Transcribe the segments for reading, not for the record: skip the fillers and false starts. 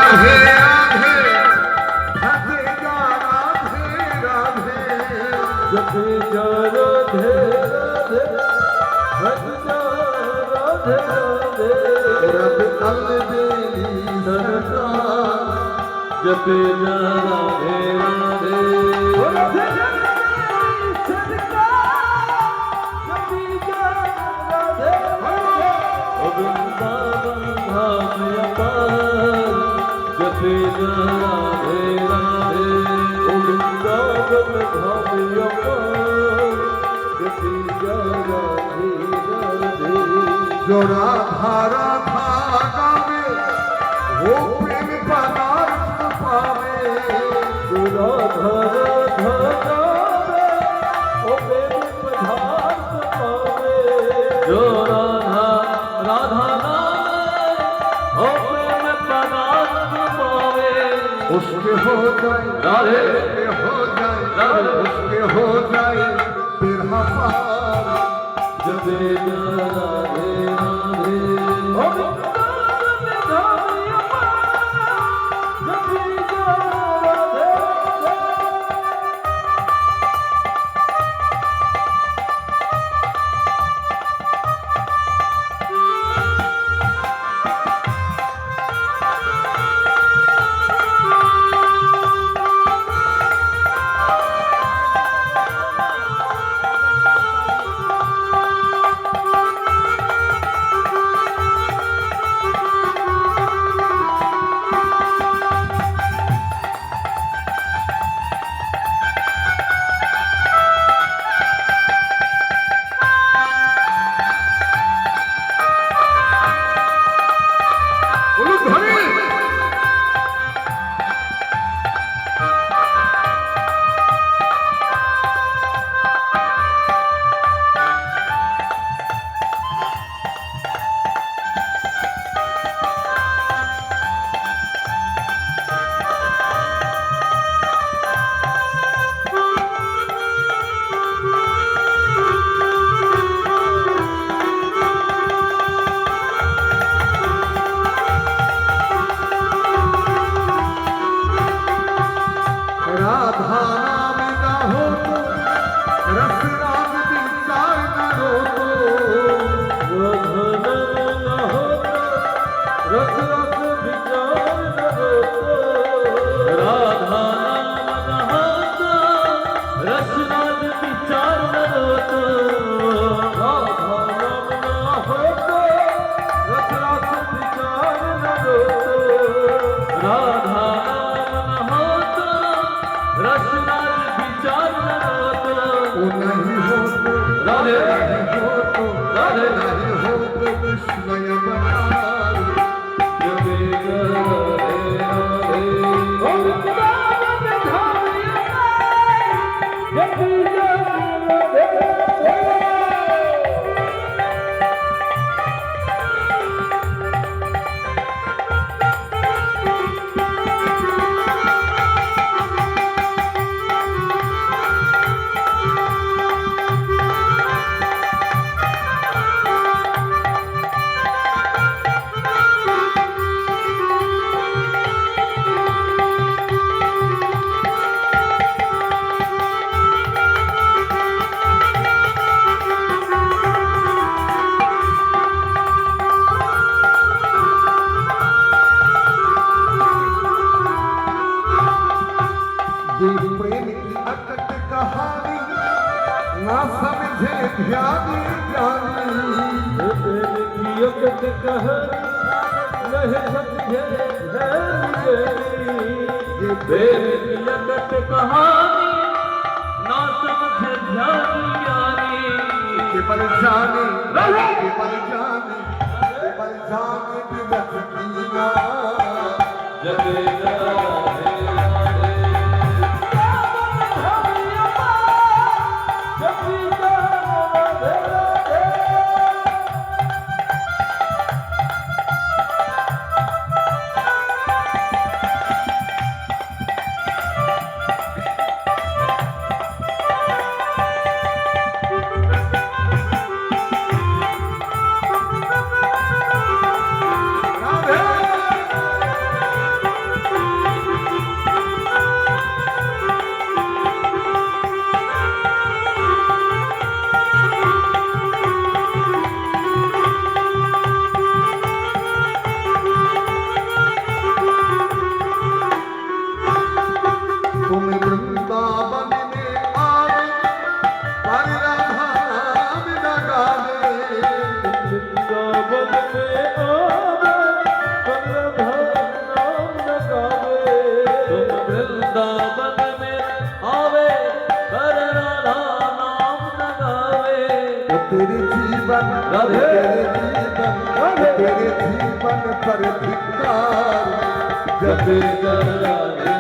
राधे राधे हंसे जा राधे राधे जपे जा राधे राधे हंस जा राधे राधे रब अलबेली सरकार जपे जा राधे राधे वृंदावन धाम अपार जपे जा राधे राधे वृंदावन धाम अपार जपे जा राधे राधे जो राधा राधा गावे वो प्रेम पदार्थ पावे जो राधा राधा गावे वो प्रेम पदार्थ पावे जो राधा राधा नामे वो प्रेम पदार्थ पावे उसके हो जाए राधे उसके हो जाए राधे उसके हो जाए बिरहा पार जपे जा राधे राधे ओ वृंदावन धाम अपार जपे जा राधे राधा नाम ना हो तो रस राम विचार न हो तो राधा नाम न हो तो रस रस विचार न हो तो राधा नाम न हो तो रस रस विचार न हो तो राधा नाम न हो तो रस रस विचार न हो तो राधा नाम न हो तो रस रस विचार न हो तो वो नहीं हो तो राधे नहीं हो तो राधे नहीं हो तो विस्मय बहार जपे जा राधे राधे ओ वृंदावन धाम अपार जपे जा राधे राधे ये प्रेम की अकट कहानी ना समझे ध्यानी ज्ञानी प्रेम की अकट कहानी नहीं समझे ये प्रेम की अकट कहानी ना समझे ध्यानी ज्ञानी केवल जाने केवल जाने केवल जाने विगत कीना जपे जा राधे राधे जपे जा राधे राधे राधे राधे तेरे जीवन पर धिक्कार जब राधे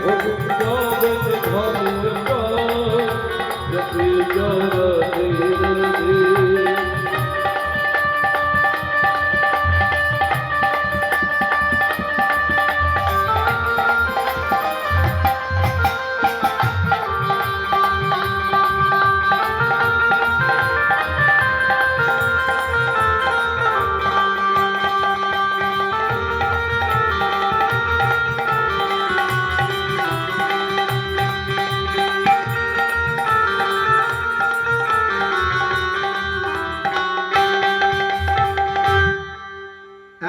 ओ गोविंद गोविंद जपी जो राधे राधे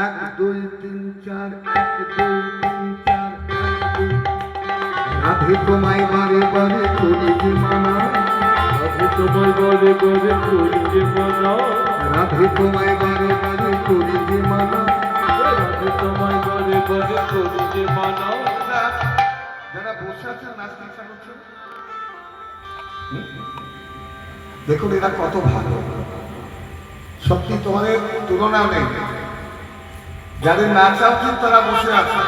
এক দুই তিন চার এক দুই তিন চার এক দুই রাধে তোমায় বারে বারে করি যে মানা अभी तुम्हें बारे बारे कोई के मना রাধে তোমায় বারে বারে করি যে মানা अभी तुम्हें बारे बारे कोई के मना যারা বসে আছেন নাচতে ইচ্ছা করছে দেখুন এরা কত ভালো সত্যি তোমাদের তুলনা নেই যাদের নাচা উচিত তারা বসে আছে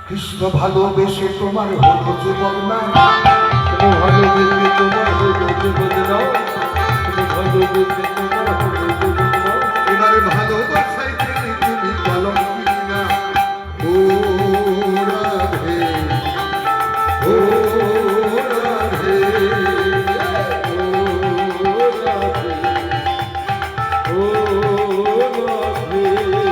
কৃষ্ণ ভালোবেসে তোমার হলো জীবন না तुम भालो बेटे तुम्हारे हो जो बदलाओ तुम भालो बेटे तुम्हारे हो जो बदलाओ এবারে ভালোবাসায় পেলে তুমি কলঙ্কি না ও রাধে ও রাধে ओ राधे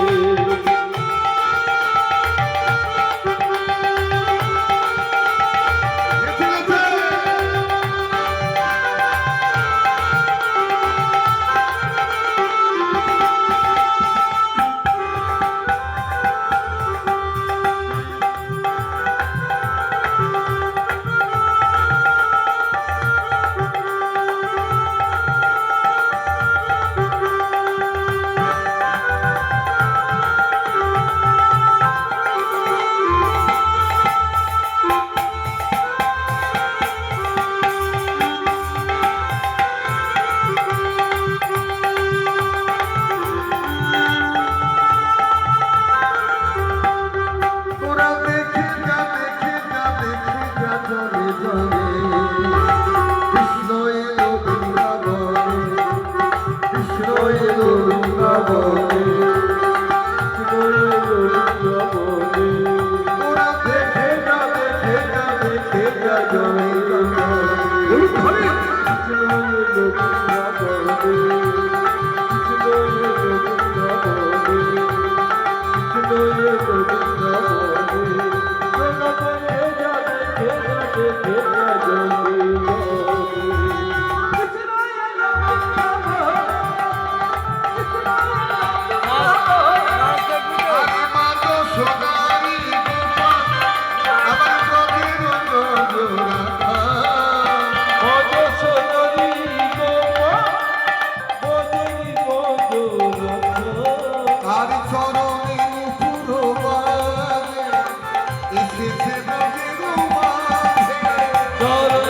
তোরা দেখে যা চলে চলে কৃষ্ণ এলো বৃন্দাবনে কৃষ্ণ এলো বৃন্দাবনে তোরা দেখে যা চলে চলে আরে মা তো সোনারি গোপাল আমার প্রভুর নজরা আর চরণে পুরো বাজে এসেছে নদীর মাঝে ওরা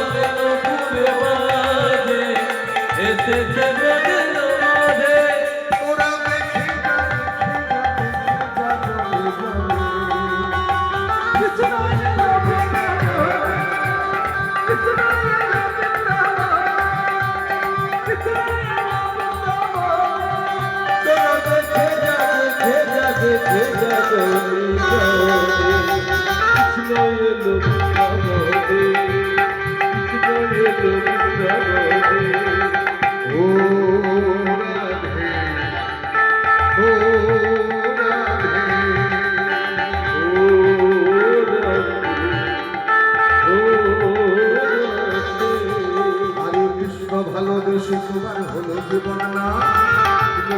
দেখে ও রাধে ও রাধে আরে কৃষ্ণ ভালোবেসে তোমার হলো জীবন না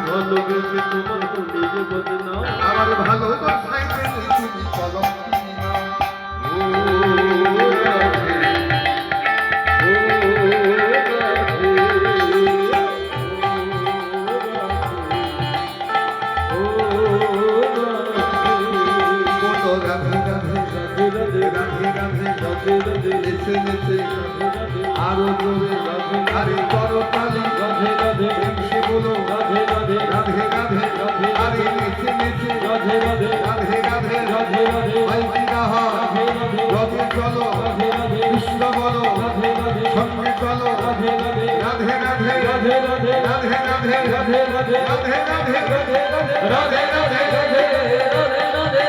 ভালোবেসে তোমার হলো যে বদনা আমার ভালোবাসায় পেলে তুমি কলঙ্কি না ও রাধে ও রাধে ও রাধে রাধে রাধে রাধে নেচে নেচে আরো জোরে আরে করতালি রাধে রাধে রাধে রাধে রাধে রাধে রাধে রাধে ভাই বিবাহ রাধে রাধে রথে চলো রাধে রাধে কৃষ্ণ বলো রাধে রাধে সঙ্গে চলো রাধে রাধে রাধে রাধে রাধে রাধে রাধে রাধে রাধে রাধে রাধে রাধে রাধে রাধে রাধে রাধে রাধে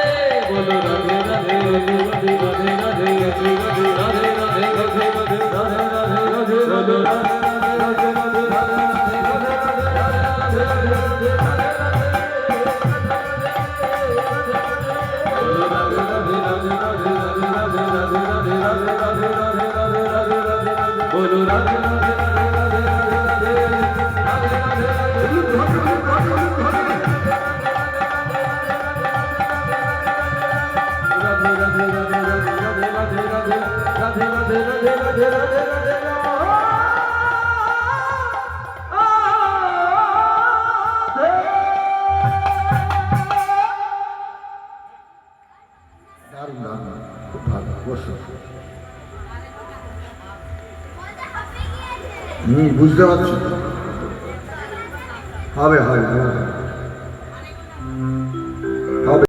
বলো রাধে রাধে রাধে রাধে রাধে রাধে রাধে রাধে রাধে রাধে রাধে রাধে বলো রাধে রাধে রাধে বলো রাধে দারুণ দারুণ খুব ভালো বসো বুঝতে পারছি হবে হবে হবে